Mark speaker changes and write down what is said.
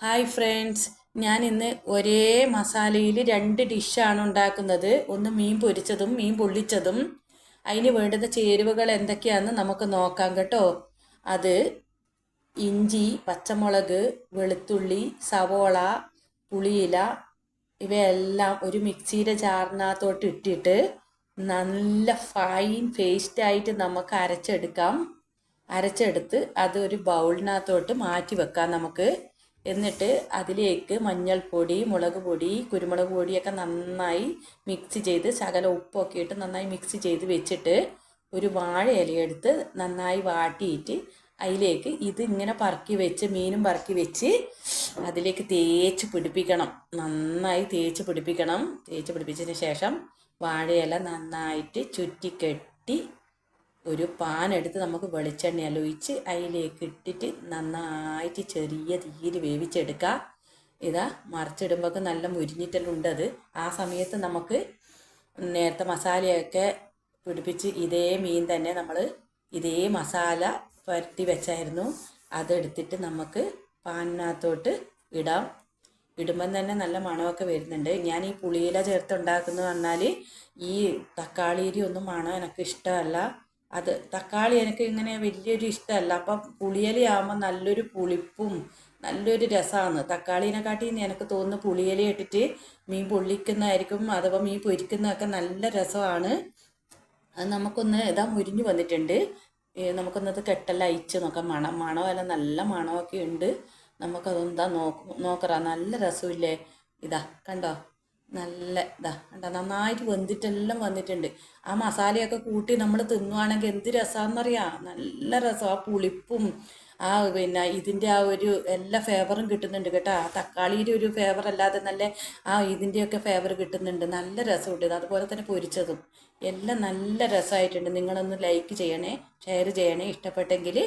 Speaker 1: Hi friends, ഞാൻ ഇന്ന് ഒരേ മസാലയിൽ രണ്ട് ഡിഷാണ് ഉണ്ടാക്കുന്നത്. ഒന്ന് മീൻ പൊരിച്ചതും മീൻ പൊള്ളിച്ചതും. അതിന് വേണ്ടുന്ന ചേരുവകൾ എന്തൊക്കെയാണെന്ന് നമുക്ക് നോക്കാം കേട്ടോ. അത് ഇഞ്ചി, പച്ചമുളക്, വെളുത്തുള്ളി, സവോള, പുളിയില ഇവയെല്ലാം ഒരു മിക്സിയുടെ ജാറിനകത്തോട്ട് ഇട്ടിട്ട് നല്ല ഫൈൻ പേസ്റ്റായിട്ട് നമുക്ക് അരച്ചെടുത്ത് അത് ഒരു ബൗളിനകത്തോട്ട് മാറ്റി വെക്കാം നമുക്ക്. എന്നിട്ട് അതിലേക്ക് മഞ്ഞൾപ്പൊടി, മുളക് പൊടി, കുരുമുളക് പൊടിയൊക്കെ നന്നായി മിക്സ് ചെയ്ത് ശകലം ഉപ്പൊക്കെ ഇട്ട് നന്നായി മിക്സ് ചെയ്ത് വെച്ചിട്ട് ഒരു വാഴ ഇലയെടുത്ത് നന്നായി വാട്ടിയിട്ട് അതിലേക്ക് ഇത് ഇങ്ങനെ പറക്കി വെച്ച് മീനും പറക്കി വെച്ച് അതിലേക്ക് തേച്ച് പിടിപ്പിക്കണം. നന്നായി തേച്ച് പിടിപ്പിച്ചതിന് ശേഷം വാഴയില നന്നായിട്ട് ചുറ്റിക്കെട്ടി ഒരു പാൻ എടുത്ത് നമുക്ക് വെളിച്ചെണ്ണയെല്ലാം ഒഴിച്ച് അതിലേക്ക് ഇട്ടിട്ട് നന്നായിട്ട് ചെറിയ തീയിൽ വേവിച്ചെടുക്കുക. ഇതാ മറിച്ചിടുമ്പോൾ നല്ല മുരിഞ്ഞിട്ടെല്ലാം ഉണ്ടത്. ആ സമയത്ത് നമുക്ക് നേരത്തെ മസാലയൊക്കെ പിടിപ്പിച്ച് ഇതേ മീൻ തന്നെ നമ്മൾ ഇതേ മസാല പുരട്ടി വെച്ചായിരുന്നു, അതെടുത്തിട്ട് നമുക്ക് പാനിനകത്തോട്ട് ഇടാം. ഇടുമ്പം തന്നെ നല്ല മണമൊക്കെ വരുന്നുണ്ട്. ഞാൻ ഈ പുളിയില ചേർത്തുണ്ടാക്കുന്നത് പറഞ്ഞാൽ ഈ തക്കാളിരി ഒന്നും മണം എനിക്ക് ഇഷ്ടമല്ല. അത് തക്കാളി എനിക്ക് ഇങ്ങനെ വലിയൊരു ഇഷ്ടമല്ല. അപ്പം പുളിയിലയാകുമ്പോൾ നല്ലൊരു പുളിപ്പും നല്ലൊരു രസമാണ്. തക്കാളീനെക്കാട്ടി എനിക്ക് തോന്നുന്നു പുളിയില ഇട്ടിട്ട് മീൻ പൊള്ളിക്കുന്നതായിരിക്കും അഥവാ മീൻ പൊരിക്കുന്നതൊക്കെ നല്ല രസമാണ്. അത് നമുക്കൊന്ന് ഇതാ മുരിഞ്ഞ് വന്നിട്ടുണ്ട്. നമുക്കൊന്നത് കെട്ടെല്ലാം അയച്ച് നോക്കാം. മണമെല്ലാം നല്ല മണമൊക്കെ ഉണ്ട്. നമുക്കതെന്താ നോക്കറാ നല്ല രസമില്ലേ? ഇതാ കണ്ടോ, നല്ല ഇതാ കണ്ടോ, നന്നായിട്ട് വെന്തിട്ടെല്ലാം വന്നിട്ടുണ്ട്. ആ മസാലയൊക്കെ കൂട്ടി നമ്മൾ തിന്നുവാണെങ്കിൽ എന്ത് രസമാണെന്നറിയാം. നല്ല രസം. ആ പുളിപ്പും ആ പിന്നെ ഇതിൻ്റെ ആ ഒരു എല്ലാ ഫേവറും കിട്ടുന്നുണ്ട് കേട്ടോ. ആ തക്കാളിയുടെ ഒരു ഫേവർ അല്ലാതെ നല്ല ആ ഇതിൻ്റെയൊക്കെ ഫേവർ കിട്ടുന്നുണ്ട്. നല്ല രസമുണ്ട്. അതുപോലെ തന്നെ പൊരിച്ചതും എല്ലാം നല്ല രസമായിട്ടുണ്ട്. നിങ്ങളൊന്ന് ലൈക്ക് ചെയ്യണേ, ഷെയർ ചെയ്യണേ. ഇഷ്ടപ്പെട്ടെങ്കിൽ